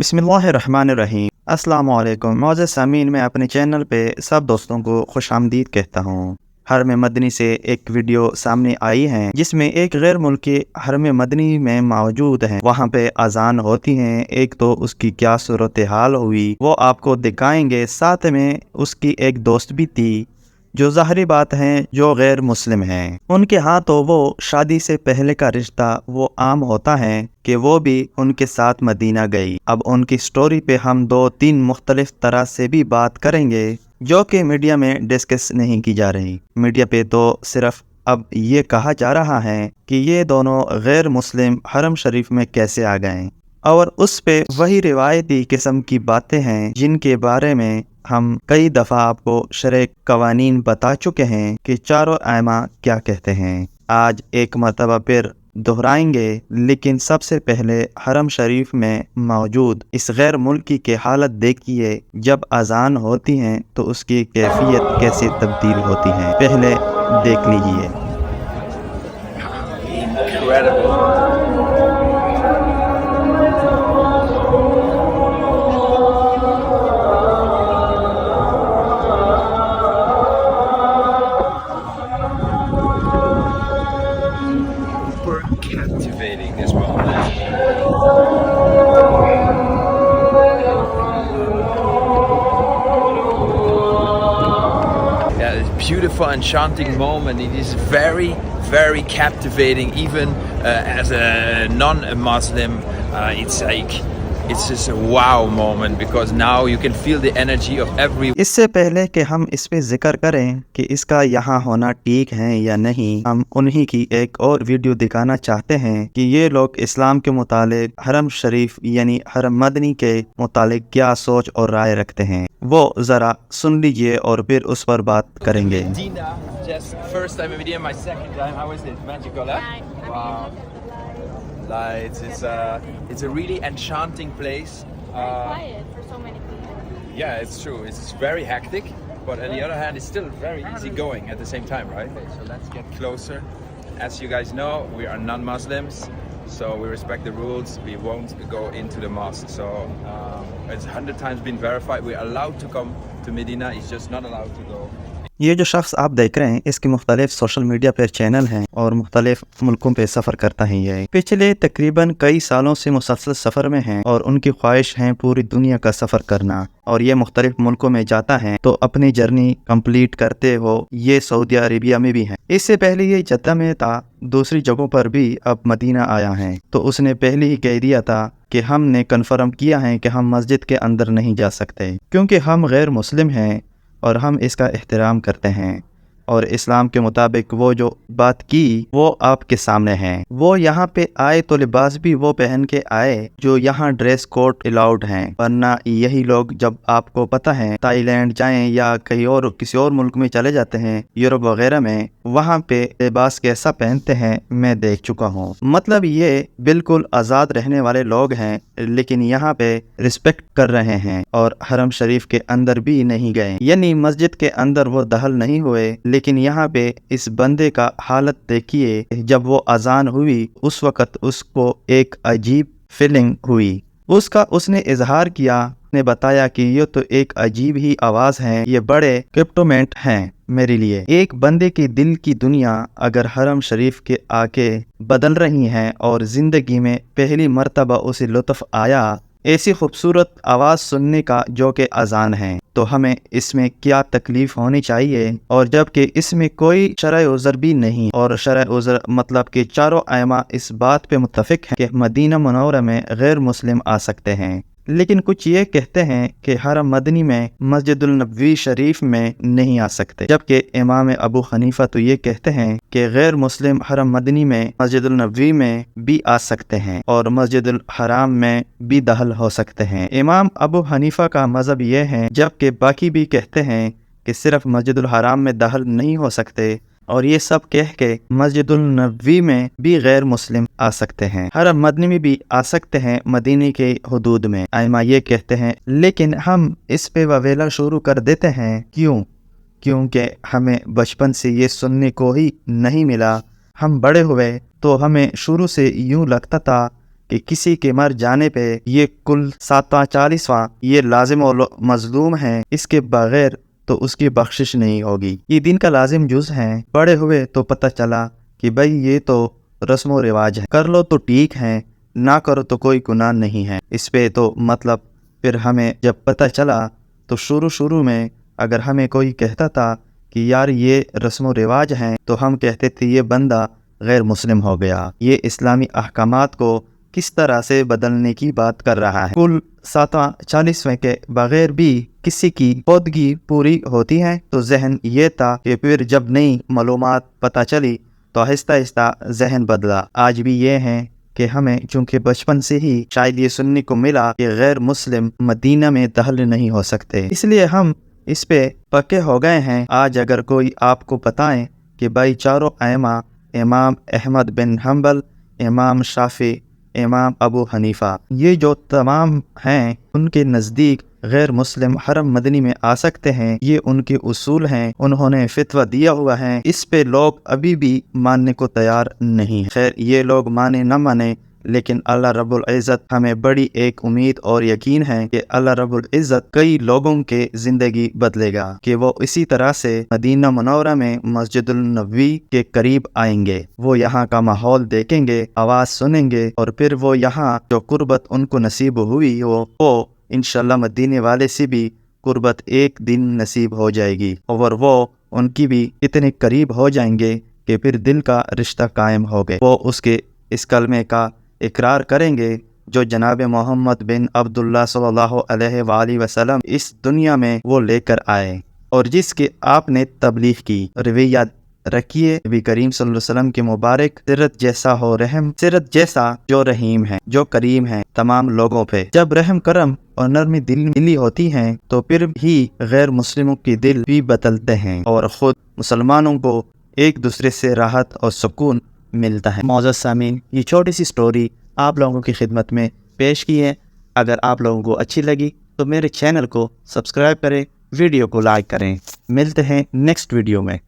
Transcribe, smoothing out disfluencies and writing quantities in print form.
बिस्मिल्लाहिर्रहमानिर्रहीम। अस्सलाम वालेकुम मौज़ूद सामीन, मैं अपने चैनल पे सब दोस्तों को खुश आमदीद कहता हूँ। हरम मदनी से एक वीडियो सामने आई है जिसमें एक गैर मुल्की हरम मदनी में मौजूद है। वहाँ पे अजान होती है। एक तो उसकी क्या सूरत हाल हुई वो आपको दिखाएंगे। साथ में उसकी एक दोस्त भी थी जो ज़ाहरी बात है जो गैर मुस्लिम हैं। उनके यहाँ तो वो शादी से पहले का रिश्ता वो आम होता है कि वो भी उनके साथ मदीना गई। अब उनकी स्टोरी पे हम 2-3 मुख्तलिफ तरह से भी बात करेंगे जो कि मीडिया में डिस्कस नहीं की जा रही। मीडिया पे तो सिर्फ अब ये कहा जा रहा है कि ये दोनों गैर मुस्लिम हरम शरीफ में कैसे आ गए, और उस पे वही रिवायती किस्म की बातें हैं जिनके बारे में हम कई दफ़ा आपको शरअ कवानीन बता चुके हैं कि चारों आइमा क्या कहते हैं। आज एक मरतबा फिर दोहराएंगे, लेकिन सबसे पहले हरम शरीफ में मौजूद इस गैर मुल्की के हालत देखिए। जब अजान होती हैं तो उसकी कैफियत कैसे तब्दील होती है, पहले देख लीजिए। Captivating as well. Yeah, it's a beautiful, enchanting moment. It is very, very captivating. Even as a non-Muslim, it's just a wow moment because now you can feel the energy of every. इससे पहले कि हम इस पे जिक्र करें कि इसका यहाँ होना ठीक है या नहीं, हम उन्हीं की एक और वीडियो दिखाना चाहते हैं कि ये लोग इस्लाम के मुतालिक हरम शरीफ यानी हरम मदनी के मुतालिक क्या सोच और राय रखते हैं। वो ज़रा सुन लीजिए और फिर उस पर बात करेंगे। Medina, just first time in Medina, my second time. How is it? Magical, huh? Wow. It's a really enchanting place. Quiet for so many people. Yeah, it's true. It's very hectic, but on the other hand, it's still very easy going at the same time, right? Okay, so let's get closer. As you guys know, we are non-Muslims, so we respect the rules. We won't go into the mosque. So it's 100 times been verified. We're allowed to come to Medina. It's just not allowed to go. ये जो शख्स आप देख रहे हैं इसके मुख्तलिफ social media पर चैनल हैं और मुख्तलिफ मुल्कों पे सफ़र करता है। ये पिछले तकरीबन कई सालों से मुसलसल सफ़र में हैं और उनकी ख्वाहिश है पूरी दुनिया का सफ़र करना, और ये मुख्तलिफ मुल्कों में जाता है तो अपनी जर्नी कंप्लीट करते हो ये सऊदी अरेबिया में भी है। इससे पहले ये जद्दा में था, दूसरी जगहों पर भी अब मदीना आया है। तो उसने पहले ही कह दिया था कि हमने कन्फर्म किया है कि हम मस्जिद के अंदर नहीं जा सकते क्योंकि हम गैर मुस्लिम हैं और हम इसका एहतराम करते हैं, और इस्लाम के मुताबिक वो जो बात की वो आपके सामने है। वो यहाँ पे आए तो लिबास भी वो पहन के आए जो यहाँ ड्रेस कोड अलाउड हैं, वरना यही लोग जब आपको पता है थाईलैंड जाएं या कहीं और किसी और मुल्क में चले जाते हैं यूरोप वगैरह में, वहाँ पे लिबास कैसा पहनते हैं मैं देख चुका हूँ। मतलब ये बिल्कुल आज़ाद रहने वाले लोग हैं, लेकिन यहाँ पे रिस्पेक्ट कर रहे हैं और हरम शरीफ के अंदर भी नहीं गए, यानी मस्जिद के अंदर वो दखल नहीं हुए। लेकिन यहाँ पे इस बंदे का हालत देखिए, जब वो अजान हुई उस वक़्त उसको एक अजीब फीलिंग हुई। उसने इजहार किया, ने बताया कि ये तो एक अजीब ही आवाज़ है, ये बड़े क्रिप्टोमेंट हैं मेरे लिए। एक बंदे की दिल की दुनिया अगर हरम शरीफ के आके बदल रही हैं और ज़िंदगी में पहली मर्तबा उसे लुत्फ़ आया ऐसी खूबसूरत आवाज़ सुनने का जो कि अजान है, तो हमें इसमें क्या तकलीफ़ होनी चाहिए। और जबकि इसमें कोई शरअ उज़र भी नहीं, और शरअ उज़र मतलब कि चारों आइमा इस बात पे मुत्तफ़िक हैं कि मदीना मुनव्वरा में गैर मुस्लिम आ सकते हैं, लेकिन कुछ ये कहते हैं कि हरम मदनी में मस्जिद नबवी शरीफ में नहीं आ सकते, जबकि इमाम अबू हनीफा तो ये कहते हैं कि गैर मुस्लिम हरम मदनी में मस्जिद नबवी में भी आ सकते हैं और मस्जिद अल हराम में भी दाखिल हो सकते हैं। इमाम अबू हनीफा का मज़हब ये है, जबकि बाकी भी कहते हैं कि सिर्फ मस्जिद अल हराम में दाखिल नहीं हो सकते, और ये सब कह के मस्जिद नबवी में भी गैर मुस्लिम आ सकते हैं, हरम मदनी में भी आ सकते हैं मदीने के हुदूद में। आइमा ये कहते हैं, लेकिन हम इस पे ववेला शुरू कर देते हैं। क्योंकि हमें बचपन से ये सुनने को ही नहीं मिला। हम बड़े हुए तो हमें शुरू से यूं लगता था کہ کسی کے مر جانے پہ یہ کل 47واں یہ لازم و مظلوم ہیں، اس کے بغیر تو اس کی بخشش نہیں ہوگی۔ یہ دین کا لازم جز ہیں۔ بڑے ہوئے تو پتہ چلا کہ بھئی یہ تو رسم و رواج ہے، کر لو تو ٹھیک ہے، نہ کرو تو کوئی گناہ نہیں ہے اس پہ تو مطلب پھر ہمیں جب پتہ چلا تو شروع میں اگر ہمیں کوئی کہتا تھا کہ یار یہ رسم و رواج ہیں تو ہم کہتے تھے یہ بندہ غیر مسلم ہو گیا، یہ اسلامی احکامات کو کس طرح سے بدلنے کی بات کر رہا ہے۔ کل 47ویں کے بغیر بھی کسی کی خودگی پوری ہوتی ہے تو ذہن یہ تھا کہ پھر جب نئی معلومات پتہ چلی تو آہستہ آہستہ ذہن بدلا۔ آج بھی یہ ہے کہ ہمیں چونکہ بچپن سے ہی شاید یہ سننے کو ملا کہ غیر مسلم مدینہ میں داخل نہیں ہو سکتے، اس لیے ہم اس پہ پکے ہو گئے ہیں۔ آج اگر کوئی آپ کو بتائیں کہ بھائی چاروں ائمہ، امام احمد بن حنبل، امام شافعی، امام ابو حنیفہ، یہ جو تمام ہیں ان کے نزدیک غیر مسلم حرم مدنی میں آ سکتے ہیں، یہ ان کے اصول ہیں، انہوں نے فتویٰ دیا ہوا ہے، اس پہ لوگ ابھی بھی ماننے کو تیار نہیں ہیں۔ خیر یہ لوگ مانے نہ مانے، لیکن اللہ رب العزت ہمیں بڑی ایک امید اور یقین ہے کہ اللہ رب العزت کئی لوگوں کے زندگی بدلے گا کہ وہ اسی طرح سے مدینہ منورہ میں مسجد النبوی کے قریب آئیں گے، وہ یہاں کا ماحول دیکھیں گے، آواز سنیں گے، اور پھر وہ یہاں جو قربت ان کو نصیب ہوئی وہ انشاءاللہ مدینے والے سے بھی قربت ایک دن نصیب ہو جائے گی، اور وہ ان کی بھی اتنے قریب ہو جائیں گے کہ پھر دل کا رشتہ قائم ہو گئے۔ وہ اس کلمے کا اقرار کریں گے جو جناب محمد بن عبداللہ صلی اللہ علیہ وآلہ وسلم اس دنیا میں وہ لے کر آئے اور جس کی آپ نے تبلیغ کی۔ رویہ رکھیے نبی کریم صلی اللہ علیہ وسلم کے مبارک سیرت جیسا ہو رحم، سیرت جیسا جو رحیم ہے، جو کریم ہے تمام لوگوں پہ۔ جب رحم کرم اور نرمی دلی ہوتی ہیں تو پھر ہی غیر مسلموں کے دل بھی بدلتے ہیں اور خود مسلمانوں کو ایک دوسرے سے راحت اور سکون ملتا ہے۔ معزز سامعین، یہ چھوٹی سی سٹوری آپ لوگوں کی خدمت میں پیش کی ہے۔ اگر آپ لوگوں کو اچھی لگی تو میرے چینل کو سبسکرائب کریں، ویڈیو کو لائک کریں۔ ملتے ہیں نیکسٹ ویڈیو میں۔